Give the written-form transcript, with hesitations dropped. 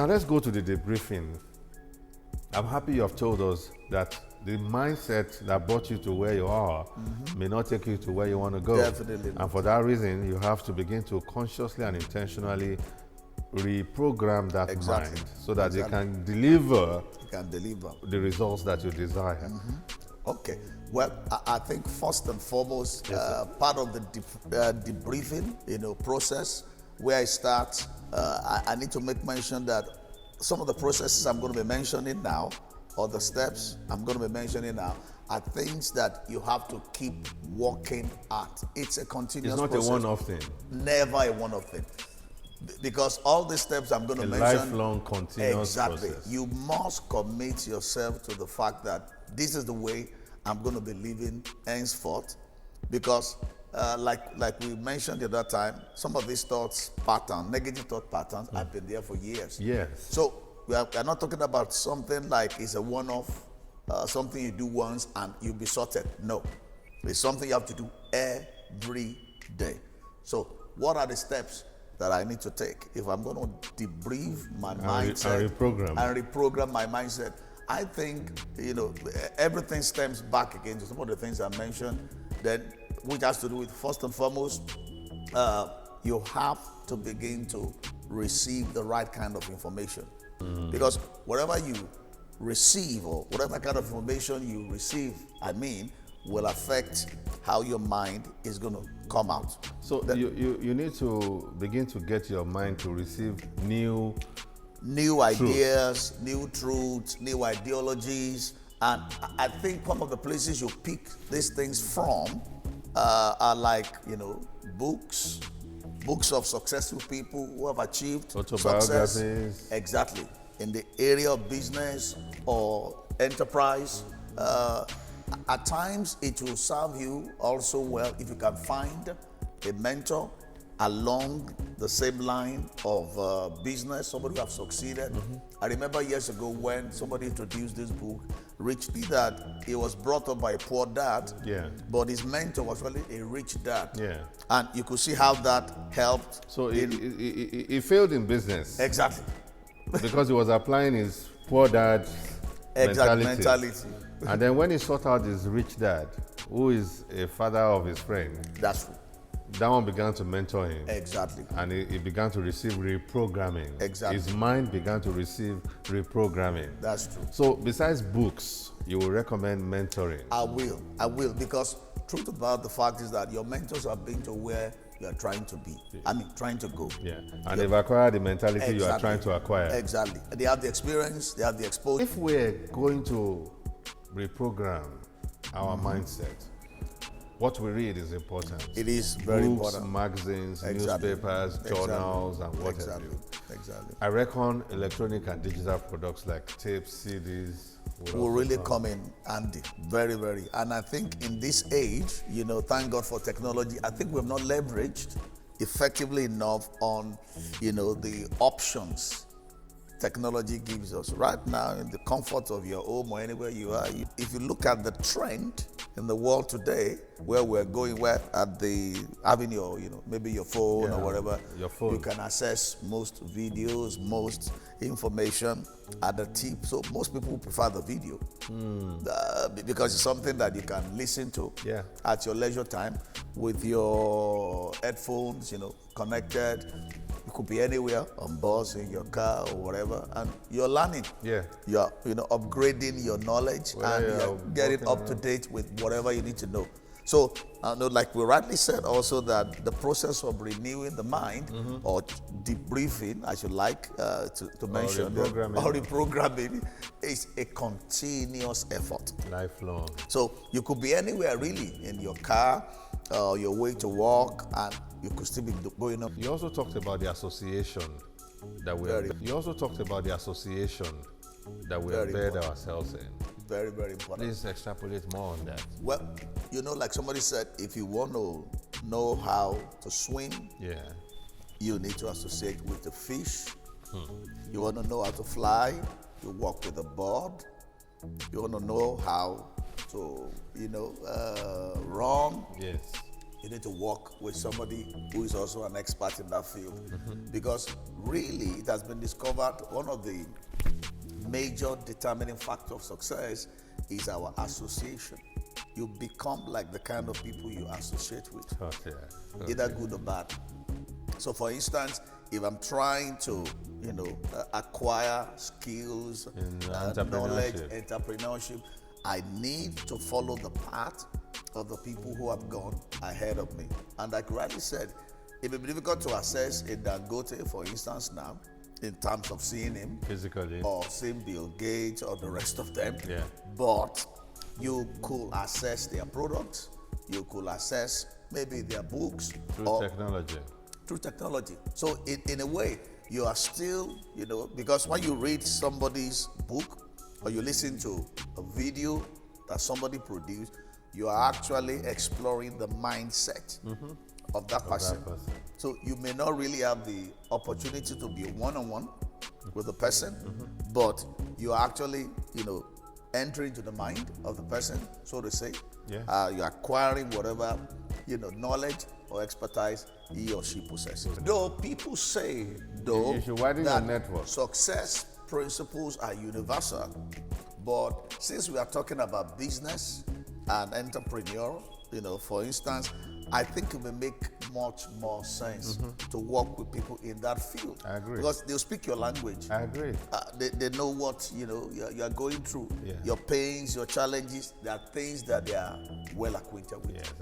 Now let's go to the debriefing. I'm happy you have told us that the mindset that brought you to where you are may not take you to where you want to go. Definitely. And for that reason, you have to begin to consciously and intentionally reprogram that mind so that you can deliver the results that you desire. Okay. Well, I think first and foremost, part of the debriefing, process where I start, I need to make mention that some of the processes I'm going to be mentioning now, or the steps I'm going to be mentioning now, are things that you have to keep working at. It's a continuous process. It's not a one-off thing. Never a one-off thing. Because all the steps I'm going to mention, lifelong continuous process. You must commit yourself to the fact that this is the way I'm going to be living henceforth. Because like we mentioned the other time, some of these negative thought patterns have been there for years. Yes. So we are not talking about something like it's a one-off, something you do once and you'll be sorted. No. It's something you have to do every day. So what are the steps that I need to take if I'm going to debrief my mindset and reprogram my mindset? I think, everything stems back again to some of the things I mentioned, which has to do with, first and foremost, you have to begin to receive the right kind of information. Because whatever you receive, or whatever kind of information you receive, will affect how your mind is going to come out. So you need to begin to get your mind to receive new ideas, new truths, new ideologies. And I think one of the places you pick these things from are like, books of successful people who have achieved success. Exactly. In the area of business or enterprise. At times, it will serve you also well if you can find a mentor along the same line of business, somebody who have succeeded. I remember years ago when somebody introduced this book, Rich Dad. He was brought up by a poor dad, but his mentor was really a rich dad. And you could see how that helped. So he failed in business. Exactly. Because he was applying his poor dad mentality. And then when he sought out his rich dad, who is a father of his friend, that's true. That one began to mentor him. Exactly. And he began to receive reprogramming. Exactly. His mind began to receive reprogramming. That's true. So besides books, you will recommend mentoring? I will, because truth about the fact is that your mentors have been to where you are trying to be. Trying to go. And they've acquired the mentality you are trying to acquire. Exactly. They have the experience, they have the exposure. If we're going to reprogram our mindset, what we read is important. It is very important. Books, magazines, newspapers, journals, and what have you. Exactly. I reckon electronic and digital products like tapes, CDs will really come in handy. Very, very. And I think in this age, thank God for technology, I think we have not leveraged effectively enough on, the options technology gives us. Right now, in the comfort of your home or anywhere you are, if you look at the trend in the world today, where we're going, having your, maybe your phone or whatever, you can access most videos, most information at the tip. So most people prefer the video because it's something that you can listen to at your leisure time with your headphones, connected. You could be anywhere, on bus, in your car, or whatever, and you're learning. You're, upgrading your knowledge and you're getting up to date with whatever you need to know. So, like we rightly said also, that the process of renewing the mind or debriefing, as you like to mention, or reprogramming, is a continuous effort. Lifelong. So you could be anywhere really, in your car, your way to work, and you could still be going up. You also talked about the association that we have. You also talked about the association that we have bred ourselves in. Very, very important. Please extrapolate more on that. Well, like somebody said, if you want to know how to swim, you need to associate with the fish. You want to know how to fly, you walk with a bird. You want to know how to, run. Yes. you need to work with somebody who is also an expert in that field. Because really, it has been discovered one of the major determining factor of success is our association. You become like the kind of people you associate with, either good or bad. So, for instance, if I'm trying to, acquire skills, knowledge, entrepreneurship, I need to follow the path of the people who have gone ahead of me. And like Riley said, it may be difficult to assess a Dangote, for instance, now, in terms of seeing him physically, or seeing Bill Gates or the rest of them. Yeah. But you could assess their products, you could assess maybe their books through technology. Through technology. So in a way, you are still, because when you read somebody's book or you listen to a video that somebody produced, you are actually exploring the mindset of that person. So you may not really have the opportunity to be one-on-one with the person, but you are actually, entering into the mind of the person, so to say. Yeah. You're acquiring whatever, knowledge or expertise he or she possesses. Though people say, you should widen your network. Success principles are universal, but since we are talking about business and entrepreneur, for instance, I think it will make much more sense to work with people in that field. I agree. Because they'll speak your language. I agree. They know what you're going through, Yeah. your pains, your challenges. There are things that they are well acquainted with. Yes.